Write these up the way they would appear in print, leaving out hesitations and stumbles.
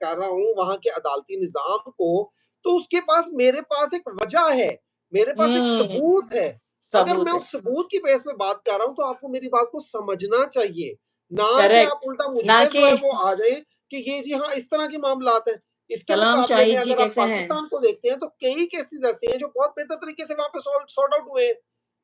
कर रहा हूँ वहाँ के अदालती निज़ाम को, तो उसके पास मेरे पास एक वजह है, मेरे पास एक सबूत है। अगर मैं सबूत है। उस सबूत की बेस पे बात कर रहा हूँ, तो आपको मेरी बात को समझना चाहिए, ना कि करेक्ट, आप उल्टा मुझ ना पे जो कि है वो आ जाएँ कि ये जी हाँ, इस तरह के मामलात हैं। इसके सलाम मुकाबले में शाहिद जी अगर आप कैसे हैं? पाकिस्तान को देखते हैं, तो कई केसेज़ ऐसे हैं जो बहुत बेहतर तरीके से वहाँ पे सॉर्ट आउट हुए हैं।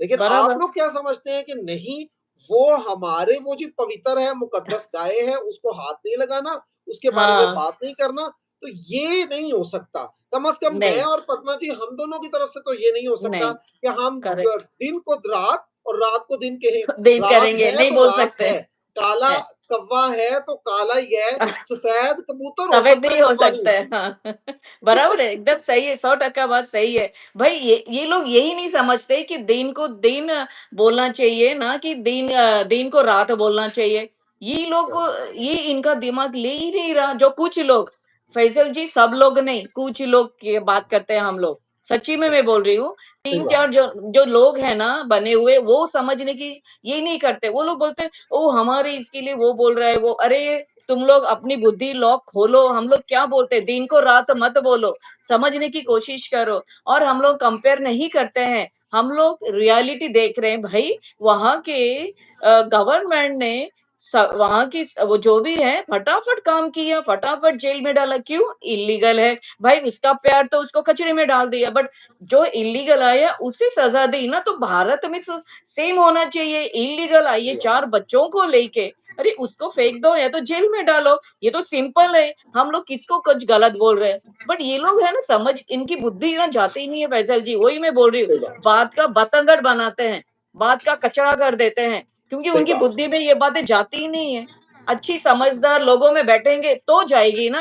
लेकिन आप बराबर। लोग क्या समझते हैं कि नहीं, वो हमारे वो जो पवित्र है, मुकद्दस गाय है, उसको हाथ नहीं लगाना, उसके बारे में हाँ, बात नहीं करना, तो ये नहीं हो सकता। कम से कम मैं नहीं, और पद्मा जी, हम दोनों की तरफ से तो ये नहीं हो सकता नहीं, कि हम करेक्ट। दिन को रात और रात को दिन कहें। दिन रात करेंगे, है नहीं तो बोल रात सकते, है, काला है। कौवा है तो काला ही है, सफेद कबूतर हो सफेद सकता है, नहीं हो कौवा नहीं सकता हो है, सकता। हाँ। बराबर है, एकदम सही है, 100% बात सही है। भाई ये लोग यही नहीं समझते कि दिन को दिन बोलना चाहिए, ना कि दिन को रात बोलना चाहिए। ये लोग हाँ, ये इनका दिमाग ले ही नहीं रहा, जो कुछ लोग, फैसल जी सब लोग नहीं, कुछ लोग की बात करते हैं हम लोग। सच्ची में हाँ, मैं बोल रही हूँ, सही 3-4 बात जो जो लोग हैं ना बने हुए, वो समझने की ये नहीं करते। वो लोग बोलते हैं, "ओह! हमारे इसके लिए वो बोल रहा है वो।" अरे! तुम लोग अपनी बुद्धि लॉक खोलो, हम लोग क्या बोलते हैं, दिन को रात मत बोलो, समझने की कोशिश करो। और हम लोग कंपेयर नहीं करते हैं, हम लोग रियलिटी देख रहे हैं। भाई वहाँ के गवर्नमेंट ने वहाँ की वो जो भी है फटाफट काम किया, फटाफट जेल में डाला। क्यों? इलीगल है। भाई उसका प्यार तो उसको कचरे में डाल दिया, बट जो इलीगल आया उसे सजा दी ना। तो भारत में सेम होना चाहिए। इलीगल आई है सही बात 4 बच्चों को लेके, अरे उसको फेंक दो या तो जेल में डालो, ये तो सिंपल है। हम लोग किसको कुछ गलत बोल रहे हैं, बट ये लोग है ना, समझ इनकी बुद्धि ना जाती ही नहीं है फैसल जी। वही मैं बोल रही हूँ, सही बात बात का बतंगड़ बनाते हैं, बात का कचरा कर देते हैं, क्योंकि सही उनकी बात बुद्धि में ये बातें जाती ही नहीं है। अच्छी समझदार लोगों में बैठेंगे तो जाएगी ना,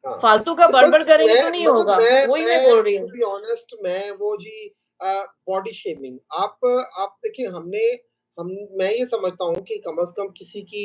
हाँ, फालतू का तो बड़बड़ बस करेंगे मैं तो नहीं मतलब होगा। वही मैं मैं बोल रही टू हूँ। बी ऑनेस्ट, मैं वो जी बॉडी शेमिंग, आप देखिए, हम मैं ये समझता हूँ कि कम से कम किसी की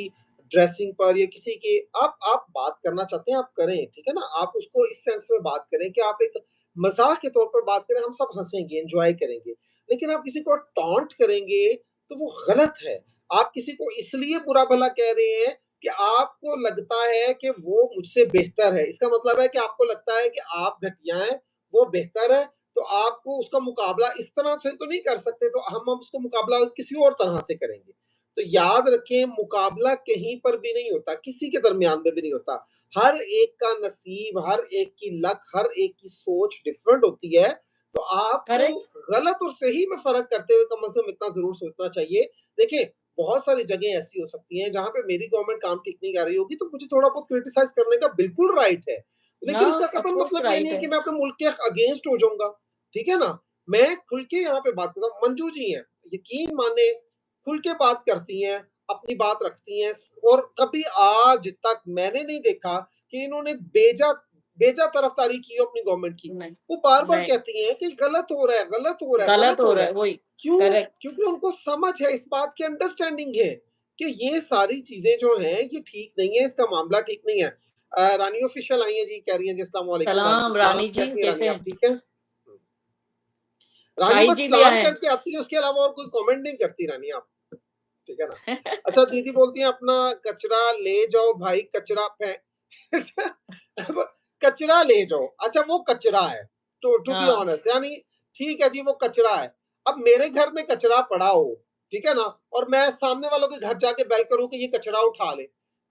ड्रेसिंग पर या किसी की आप बात करना चाहते हैं, आप करें, ठीक है ना? आप उसको इस सेंस में बात करें कि आप एक मज़ाक के तौर पर बात करें, हम सब हँसेंगे, एन्जॉय करेंगे। लेकिन आप किसी को टॉन्ट करेंगे, तो वो गलत है। आप किसी को इसलिए बुरा-भला कह रहे हैं कि आपको लगता है कि वो मुझसे बेहतर है। इसका मतलब है कि आपको लगता है कि आप घटिया हैं, वो बेहतर है, तो आपको उसका मुकाबला इस तरह से तो नहीं कर सकते, तो हम अब उसका मुकाबला किसी और तरह से करेंगे। तो याद रखें, मुकाबला कहीं पर भी नहीं होता, किसी के दरमियान में भी नहीं होता। हर एक का नसीब, हर एक की लक, हर एक की सोच डिफरेंट होती है। तो आपको करेक्ट। गलत और सही में फ़र्क करते हुए कम से कम इतना ज़रूर सोचना चाहिए। देखिए, बहुत सारी जगह ऐसी हो सकती हैं जहाँ पे मेरी गवर्नमेंट काम ठीक नहीं कर रही होगी, तो मुझे थोड़ा बहुत क्रिटिसाइज़ करने का बिल्कुल राइट है। ना, लेकिन इसका ऑफ कतई कोर्स मतलब ये नहीं राइट है है। कि मैं अपने मुल्क के अगेंस्ट हो जाऊँगा, ठीक है ना? मैं खुल के यहाँ पे बात करता हूँ। मंजू जी हैं, यकीन माने खुल के बात करती हैं, अपनी बात रखती हैं, और कभी आज तक मैंने नहीं देखा कि इन्होंने बेजा तरफदारी की हो अपनी गवर्नमेंट की। नहीं, वो बार-बार नहीं, कहती हैं कि गलत हो रहा है, गलत हो रहा है, गलत गलत हो हो रहा रहा है है। वही। क्यों? करेक्ट। क्योंकि उनको समझ है, इस बात की अंडरस्टैंडिंग है कि ये सारी चीज़ें जो हैं, ये ठीक नहीं है, इसका मामला ठीक नहीं है। रानी ऑफ़िशियल आई हैं जी, कह रही हैं जी, अस्सलाम वालेकुम, वालेकुम सलाम सलाम, रानी जी, कैसी हैं रानी कैसे आप, हैं? ठीक हैं? रानी शाहिद बस जी भी सलाम आए हैं। करके आती है, उसके अलावा और कोई कमेंट नहीं करती रानी आप, ठीक है ना? अच्छा, दीदी बोलती हैं अपना कचरा ले जाओ भाई, कचरा फेंक अब कचरा ले जाओ, अच्छा वो कचरा है, टू बी हाँ, ऑनेस्ट, यानी ठीक है जी, वो कचरा है। अब मेरे घर में कचरा पड़ा हो, ठीक है ना? और मैं सामने वालों के घर जाके बेल करूँ कि ये कचरा उठा ले।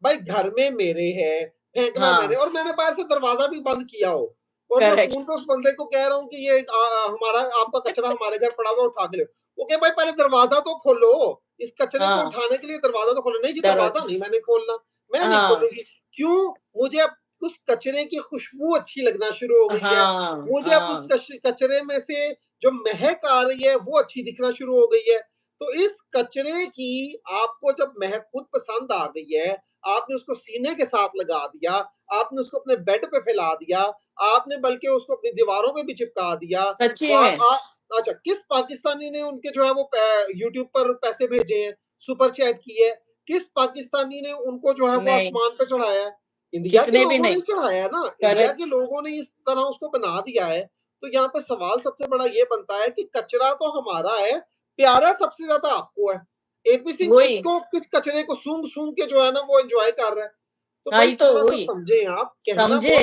भाई घर में मेरे है, फेंकना मैंने, हाँ, और मैंने बाहर से दरवाज़ा भी बंद किया हो, और मैं करेक्ट। फ़ोन पे उस बंदे को कह रहा हूँ कि ये हमारा आपका कचरा हमारे घर पड़ा हुआ है, उठा के ले। वो कहे भाई पहले दरवाज़ा तो खोलो, इस कचरे को हाँ, उठाने के लिए दरवाज़ा तो खोलो। नहीं जी, दरवाज़ा। दरवाज़ा नहीं मैंने खोलना, मैं नहीं हाँ, खोलूँगी। क्यों? मुझे अब उस कचरे की खुशबू अच्छी लगना शुरू हो गई है। हाँ, मुझे अब उस हाँ, कचरे में से जो महक आ रही है, वो अच्छी दिखना शुरू हो गई है। तो इस कचरे की आपको जब महक खुद पसंद आ गई है, आपने उसको सीने के साथ लगा दिया, आपने उसको अपने बेड पे फैला दिया, आपने बल्कि उसको अपनी दीवारों पे भी चिपका दिया, तो सच्ची आप में। अच्छा, किस पाकिस्तानी ने उनके जो है वो यूट्यूब पर पैसे भेजे हैं, सुपर चैट की है? किस पाकिस्तानी ने उनको जो है वो नहीं, आसमान पे चढ़ाया है? इंडिया के किसने भी लोगों ने नहीं। ही चढ़ाया है ना, इंडिया करेक्ट। के लोगों ने इस तरह उसको बना दिया है। तो यहाँ पे सवाल सबसे बड़ा ये बनता है कि कचरा तो हमारा है, प्यारा सबसे ज़्यादा आपको है। एपी सिंह वही। किस कचरे को सूंघ-सूंघ के जो है ना वो एन्जॉय कर रहा है। तो हाँ, भाई ये तो थोड़ा-सा वही, समझें आप, कहना समझे बहुत